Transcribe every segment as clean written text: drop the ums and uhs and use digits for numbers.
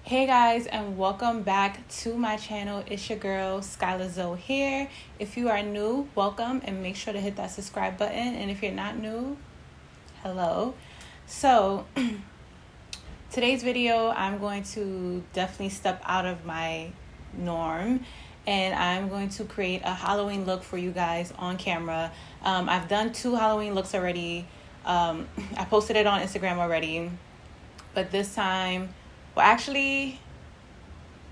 Hey guys, and welcome back to my channel. It's your girl Skylar here. If you are new, welcome, and make sure to hit that subscribe button. And if you're not new, hello. So today's video, I'm going to definitely step out of my norm, and I'm going to create a Halloween look for you guys on camera. I've done 2 Halloween looks already. I posted it on Instagram already, but this time, well, actually,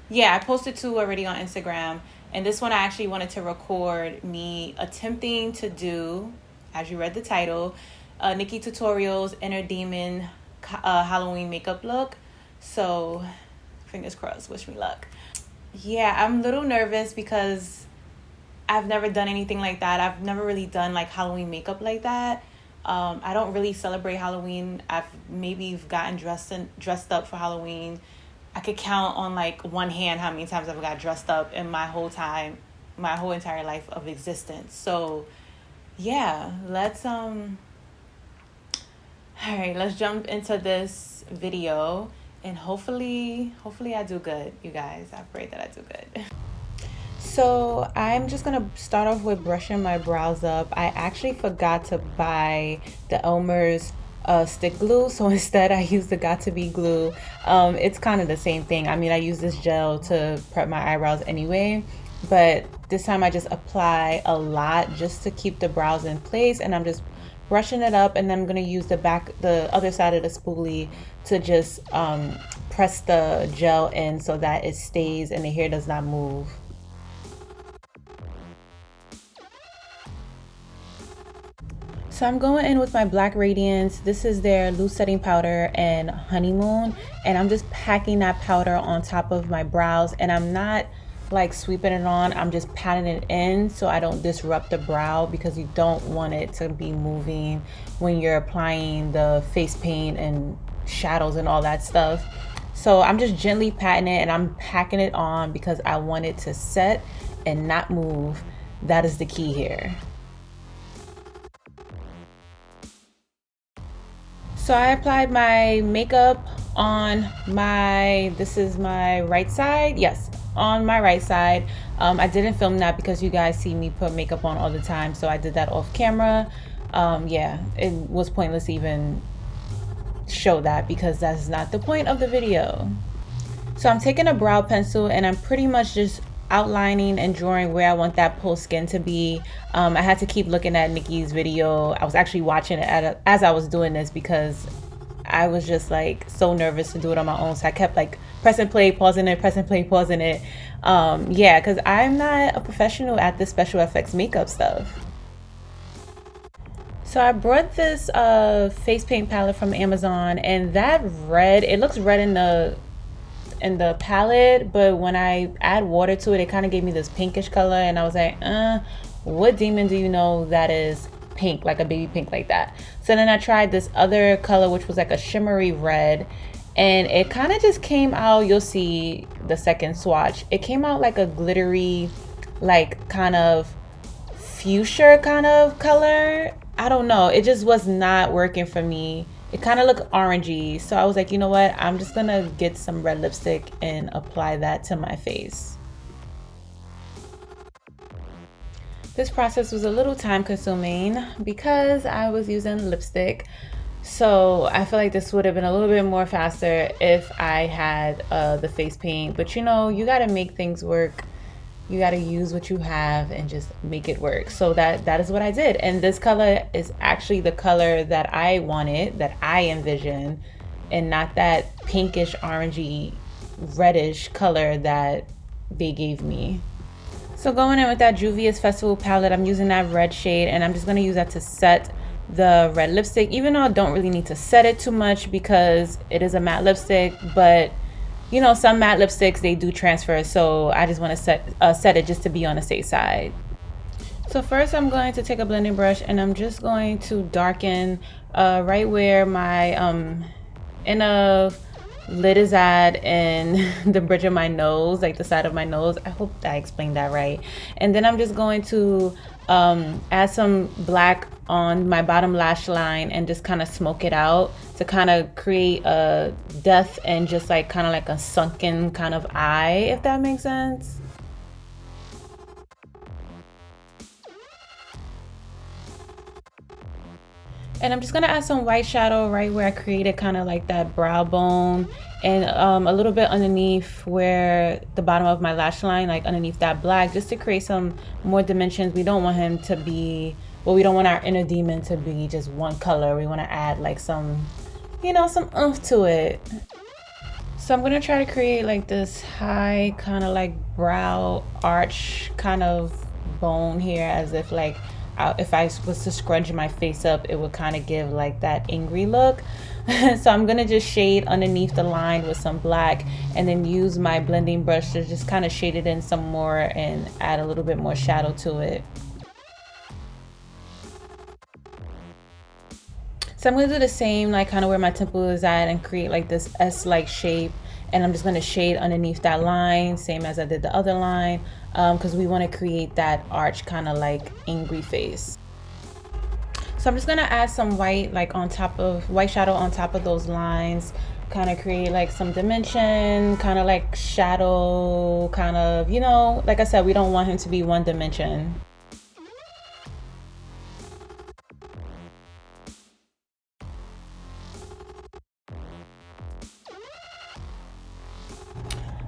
yeah, I posted 2 already on Instagram. And this one I actually wanted to record me attempting to do, as you read the title, Nikki Tutorials Inner Demon Halloween makeup look. So, fingers crossed, wish me luck. Yeah, I'm a little nervous because I've never done anything like that. I've never really done like Halloween makeup like that. I don't really celebrate Halloween. I've maybe gotten dressed up for Halloween. I could count on like one hand how many times I've got dressed up in my whole entire life of existence. So yeah, let's jump into this video, and hopefully I do good, you guys. I pray that I do good. So I'm just gonna start off with brushing my brows up. I actually forgot to buy the Elmer's stick glue, so instead I used the Got To Be glue. It's kind of the same thing. I mean, I use this gel to prep my eyebrows anyway, but this time I just apply a lot just to keep the brows in place, and I'm just brushing it up, and then I'm gonna use the other side of the spoolie to just press the gel in so that it stays and the hair does not move. So I'm going in with my Black Radiance. This is their loose setting powder and honeymoon, and I'm just packing that powder on top of my brows, and I'm not like sweeping it on. I'm just patting it in so I don't disrupt the brow, because you don't want it to be moving when you're applying the face paint and shadows and all that stuff. So I'm just gently patting it, and I'm packing it on because I want it to set and not move. That is the key here. So I applied my makeup on this is my right side. Yes, on my right side. I didn't film that because you guys see me put makeup on all the time, so I did that off camera. Yeah, it was pointless to even show that because that's not the point of the video. So I'm taking a brow pencil, and I'm pretty much just outlining and drawing where I want that pole skin to be. I had to keep looking at Nikki's video. I was actually watching it as I was doing this because I was just like so nervous to do it on my own. So I kept like pressing play, pausing it, pressing play, pausing it. Yeah, because I'm not a professional at this special effects makeup stuff. So I brought this face paint palette from Amazon, and that red, it looks red in the palette, but when I add water to it, it kind of gave me this pinkish color, and I was like, what demon do you know that is pink, like a baby pink like that? So then I tried this other color, which was like a shimmery red, and it kind of just came out, you'll see the second swatch, it came out like a glittery, like kind of fuchsia kind of color. I don't know, it just was not working for me. It kind of looked orangey, so I was like, you know what, I'm just gonna get some red lipstick and apply that to my face. This process was a little time consuming because I was using lipstick, so I feel like this would have been a little bit more faster if I had the face paint, but you know, you gotta make things work. You got to use what you have and just make it work. So that is what I did. And this color is actually the color that I wanted, that I envisioned, and not that pinkish, orangey, reddish color that they gave me. So going in with that Juvia's Festival palette, I'm using that red shade, and I'm just going to use that to set the red lipstick, even though I don't really need to set it too much because it is a matte lipstick, but you know, some matte lipsticks, they do transfer, so I just want to set it just to be on the safe side. So first I'm going to take a blending brush, and I'm just going to darken right where my inner lid is at and the bridge of my nose, like the side of my nose. I hope I explained that right. And then I'm just going to add some black on my bottom lash line and just kind of smoke it out to kind of create a depth and just like kind of like a sunken kind of eye, if that makes sense. And I'm just gonna add some white shadow right where I created kind of like that brow bone, and a little bit underneath where the bottom of my lash line, like underneath that black, just to create some more dimensions. We don't want him to be, well, we don't want our inner demon to be just one color. We want to add like some, you know, some oomph to it. So I'm gonna try to create like this high kind of like brow arch kind of bone here, as if like if I was to scrunch my face up, it would kind of give like that angry look. So I'm gonna just shade underneath the line with some black, and then use my blending brush to just kind of shade it in some more and add a little bit more shadow to it. So I'm gonna do the same, like kind of where my temple is at, and create like this S-like shape. And I'm just gonna shade underneath that line, same as I did the other line, because we want to create that arch kind of like angry face. So I'm just gonna add some white, like on top of white shadow on top of those lines, kind of create like some dimension, kind of like shadow, kind of, you know, like I said, we don't want him to be one dimension.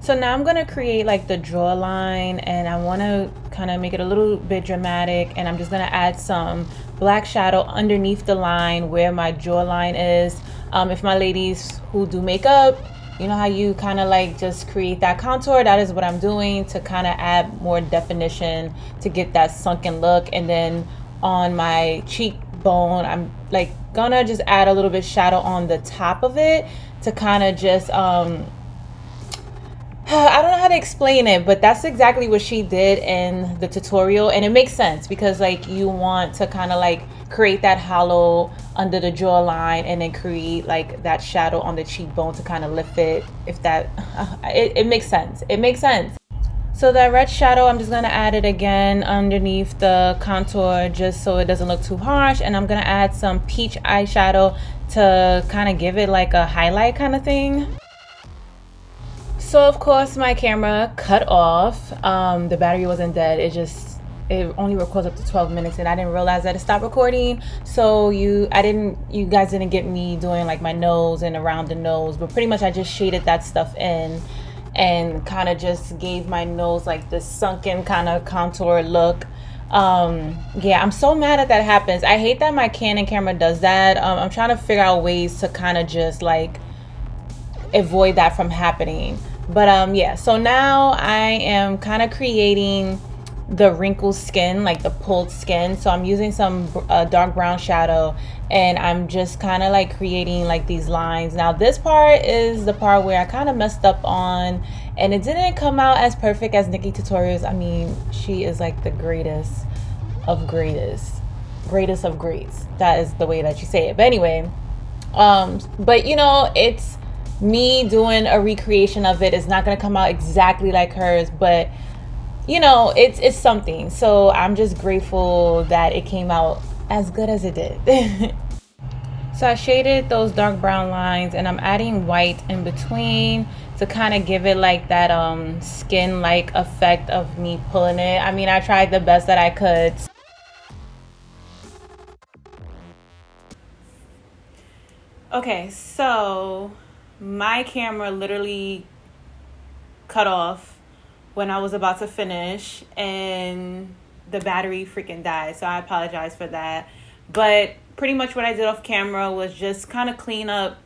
So now I'm gonna create like the jawline, and I wanna kind of make it a little bit dramatic, and I'm just gonna add some black shadow underneath the line where my jawline is. If my ladies who do makeup, you know how you kind of like just create that contour, that is what I'm doing to kind of add more definition to get that sunken look. And then on my cheekbone, I'm like gonna just add a little bit shadow on the top of it to kind of just I don't know how to explain it, but that's exactly what she did in the tutorial. And it makes sense because like you want to kind of like create that hollow under the jawline, and then create like that shadow on the cheekbone to kind of lift it. If that, it makes sense. It makes sense. So that red shadow, I'm just gonna add it again underneath the contour just so it doesn't look too harsh. And I'm gonna add some peach eyeshadow to kind of give it like a highlight kind of thing. So of course my camera cut off. The battery wasn't dead. It only records up to 12 minutes, and I didn't realize that it stopped recording. So you guys didn't get me doing like my nose and around the nose, but pretty much I just shaded that stuff in and kind of just gave my nose like this sunken kind of contour look. Yeah, I'm so mad that happens. I hate that my Canon camera does that. I'm trying to figure out ways to kind of just like avoid that from happening. But yeah, so now I am kind of creating the wrinkled skin, like the pulled skin. So I'm using some dark brown shadow, and I'm just kind of like creating like these lines. Now this part is the part where I kind of messed up on, and it didn't come out as perfect as Nikki tutorials. I mean, she is like the greatest of greatest of greats. That is the way that you say it. But anyway, but you know, it's me doing a recreation of it. It's not going to come out exactly like hers, but you know, it's something. So I'm just grateful that it came out as good as it did. So I shaded those dark brown lines, and I'm adding white in between to kind of give it like that skin like effect of me pulling it. I mean, I tried the best that I could. Okay, so my camera literally cut off when I was about to finish, and the battery freaking died. So I apologize for that. But pretty much what I did off camera was just kind of clean up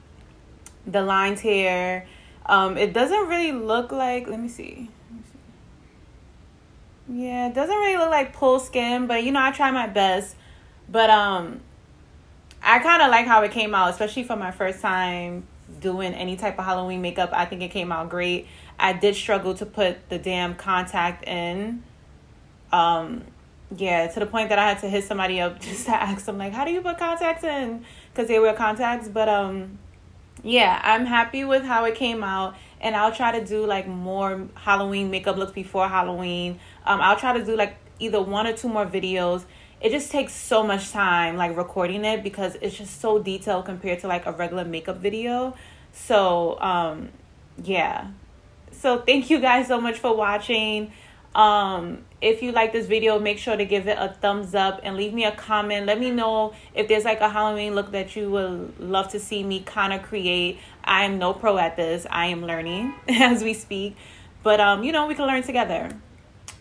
the lines here. It doesn't really look like, let me see. Yeah, it doesn't really look like pull skin, but you know, I try my best. But I kind of like how it came out, especially for my first time doing any type of Halloween makeup. I think it came out great. I did struggle to put the damn contact in. Yeah, to the point that I had to hit somebody up just to ask them, like, how do you put contacts in? Because they wear contacts. But yeah, I'm happy with how it came out. And I'll try to do like more Halloween makeup looks before Halloween. I'll try to do like either 1 or 2 more videos. it just takes so much time like recording it because it's just so detailed compared to like a regular makeup video. So yeah, so thank you guys so much for watching. If you like this video, make sure to give it a thumbs up and leave me a comment. Let me know if there's like a Halloween look that you would love to see me kind of create. I am no pro at this. I am learning as we speak, but you know, we can learn together.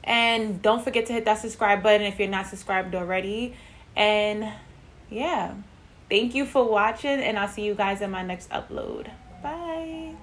And don't forget to hit that subscribe button if you're not subscribed already. And yeah, thank you for watching, and I'll see you guys in my next upload. Bye.